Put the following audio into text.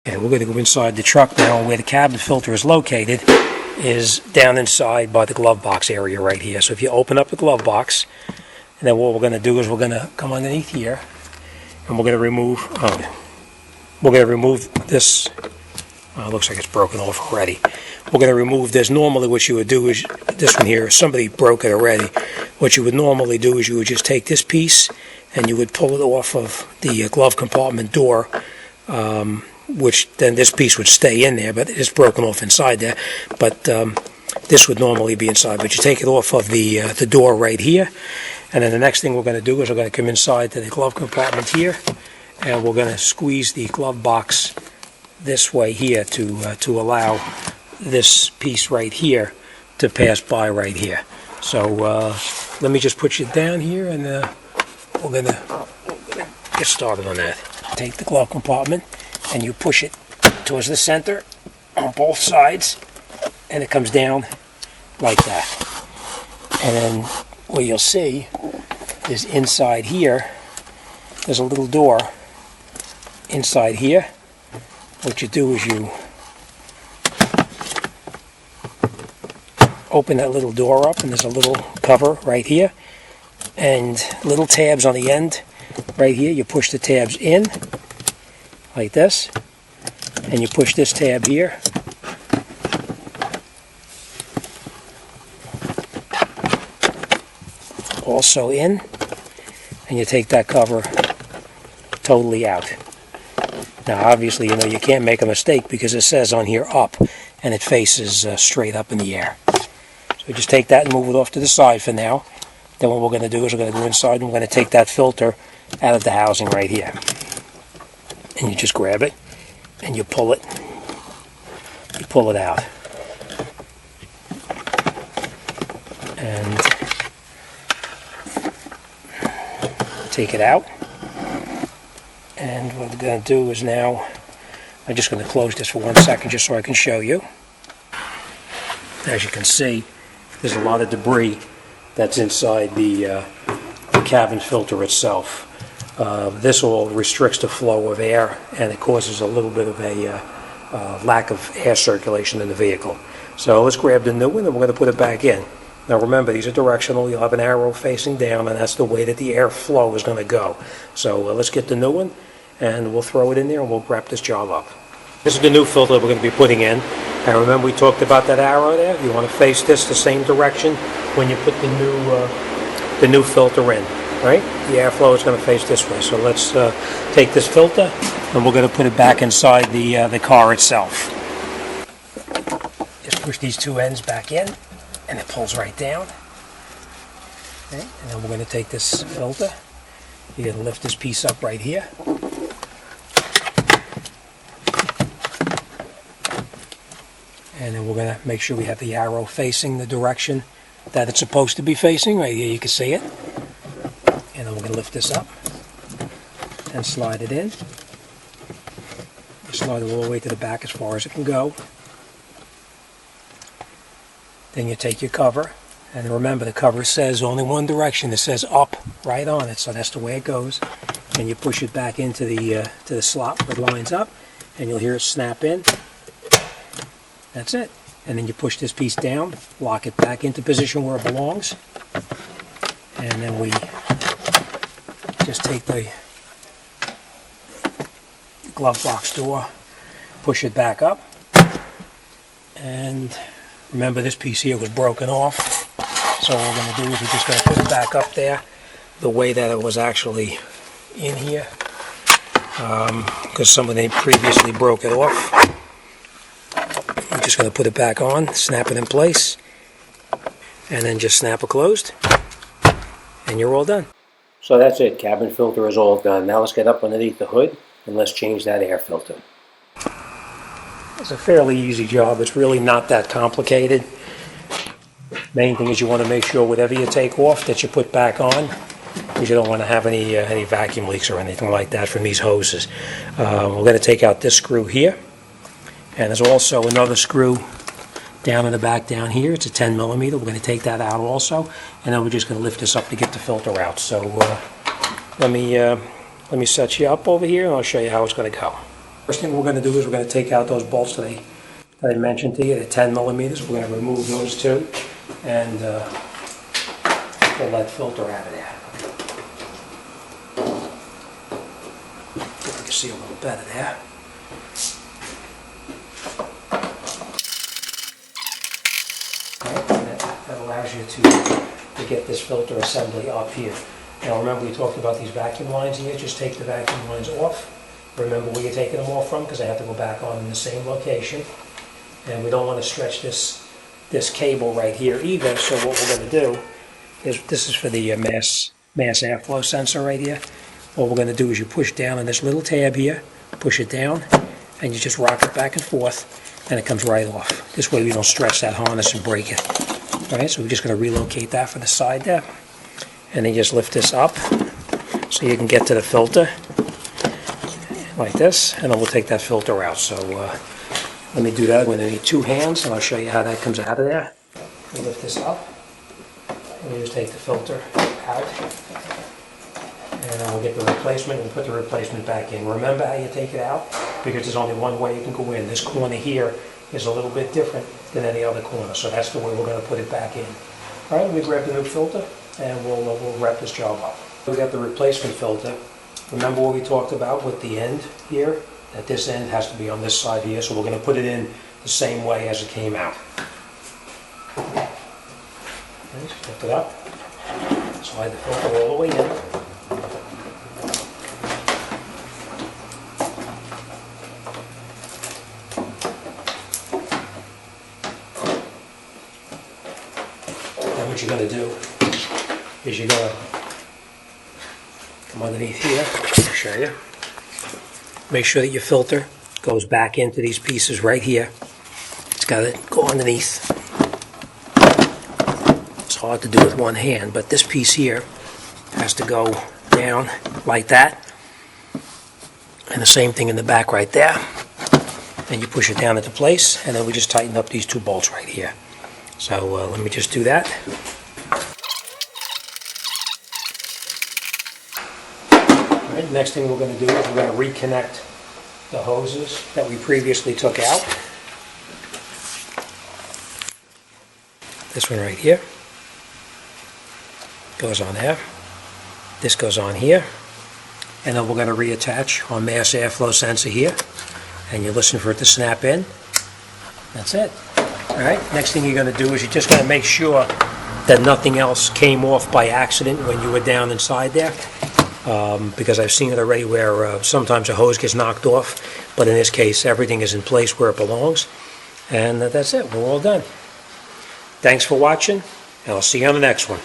Okay, we're going to go inside the truck now. Where the cabin filter is located is down inside by the glove box area right here. So if you open up the glove box, and then what we're going to do is we're going to come underneath here, and we're going to remove this. It looks like it's broken off already. We're going to remove this. Normally what you would do is, this one here, somebody broke it already. What you would normally do is you would just take this piece and you would pull it off of the glove compartment door, which then this piece would stay in there, but it's broken off inside there. But this would normally be inside. But you take it off of the door right here, and then the next thing we're going to do is we're going to come inside to the glove compartment here, and we're going to squeeze the glove box this way here to allow this piece right here to pass by right here. So let me just put you down here, and we're gonna get started on that. Take the glove compartment and you push it towards the center on both sides, and it comes down like that. And then what you'll see is inside here there's a little door inside here. What you do is you open that little door up, and there's a little cover right here and little tabs on the end right here. You push the tabs in like this, and you push this tab here, also in, and you take that cover totally out. Now obviously, you know, you can't make a mistake because it says on here up, and it faces straight up in the air. So just take that and move it off to the side for now. Then what we're going to do is we're going to go inside and we're going to take that filter out of the housing right here. And you just grab it and you pull it. You pull it out. And take it out. And what we're going to do is now, I'm just going to close this for 1 second just so I can show you. As you can see, there's a lot of debris that's inside the cabin filter itself. This all restricts the flow of air, and it causes a little bit of a lack of air circulation in the vehicle. So let's grab the new one and we're going to put it back in. Now remember, these are directional. You'll have an arrow facing down, and that's the way that the air flow is going to go. So let's get the new one, and we'll throw it in there and we'll wrap this job up. This is the new filter we're going to be putting in. And remember, we talked about that arrow there? You want to face this the same direction when you put the new filter in, right? The airflow is going to face this way. So let's take this filter and we're going to put it back inside the car itself. Just push these two ends back in, and it pulls right down. Okay. And then we're going to take this filter. You're going to lift this piece up right here. And then we're going to make sure we have the arrow facing the direction that it's supposed to be facing. Right here you can see it. And then we're going to lift this up and slide it in. Slide it all the way to the back as far as it can go. Then you take your cover, and remember the cover says only one direction. It says up right on it, so that's the way it goes. And you push it back into the slot where it lines up, and you'll hear it snap in. That's it. And then you push this piece down, lock it back into position where it belongs, and then we just take the glove box door, push it back up, and remember this piece here was broken off, so what we're going to do is we're just going to put it back up there the way that it was actually in here, because somebody previously broke it off. We're just going to put it back on, snap it in place, and then just snap it closed, and you're all done. So that's it, cabin filter is all done. Now let's get up underneath the hood and let's change that air filter. It's a fairly easy job. It's really not that complicated. Main thing is you want to make sure whatever you take off that you put back on, because you don't want to have any vacuum leaks or anything like that from these hoses. We're going to take out this screw here, and there's also another screw down in the back down here. It's a 10 millimeter. We're going to take that out also, and then we're just going to lift this up to get the filter out. So let me set you up over here and I'll show you how it's going to go. First thing we're going to do is we're going to take out those bolts that I mentioned to you, the 10 millimeters. We're going to remove those two and pull that filter out of there. If you can see a little better there. That allows you to get this filter assembly up here. Now remember, we talked about these vacuum lines here. Just take the vacuum lines off. Remember where you're taking them off from, because I have to go back on in the same location. And we don't want to stretch this cable right here either. So what we're going to do is, this is for the mass airflow sensor right here. What we're going to do is you push down on this little tab here, push it down, and you just rock it back and forth, and it comes right off. This way we don't stretch that harness and break it. All right, so we're just going to relocate that for the side there. And then just lift this up so you can get to the filter like this, and then we'll take that filter out. So let me do that. We're going to need two hands, and I'll show you how that comes out of there. We'll lift this up, and we just take the filter out, and I'll get the replacement and put the replacement back in. Remember how you take it out, because there's only one way you can go in. This corner here is a little bit different than any other corner, so that's the way we're going to put it back in. All right, let me grab the new filter, and we'll wrap this job up. We got the replacement filter. Remember what we talked about with the end here? That this end has to be on this side here, so we're going to put it in the same way as it came out. Okay, just lift it up, slide the filter all the way in. Then what you're going to do is you're going to come underneath here. I'll show you. Make sure that your filter goes back into these pieces right here. It's got to go underneath. It's hard to do with one hand, but this piece here has to go down like that. And the same thing in the back right there. And you push it down into place, and then we just tighten up these two bolts right here. So let me just do that. Alright, next thing we're going to do is we're going to reconnect the hoses that we previously took out. This one right here goes on there. This goes on here. And then we're going to reattach our mass airflow sensor here. And you listen for it to snap in. That's it. Alright, next thing you're going to do is you're just going to make sure that nothing else came off by accident when you were down inside there. Because I've seen it already where sometimes a hose gets knocked off, but in this case everything is in place where it belongs. And that's it. We're all done. Thanks for watching, and I'll see you on the next one.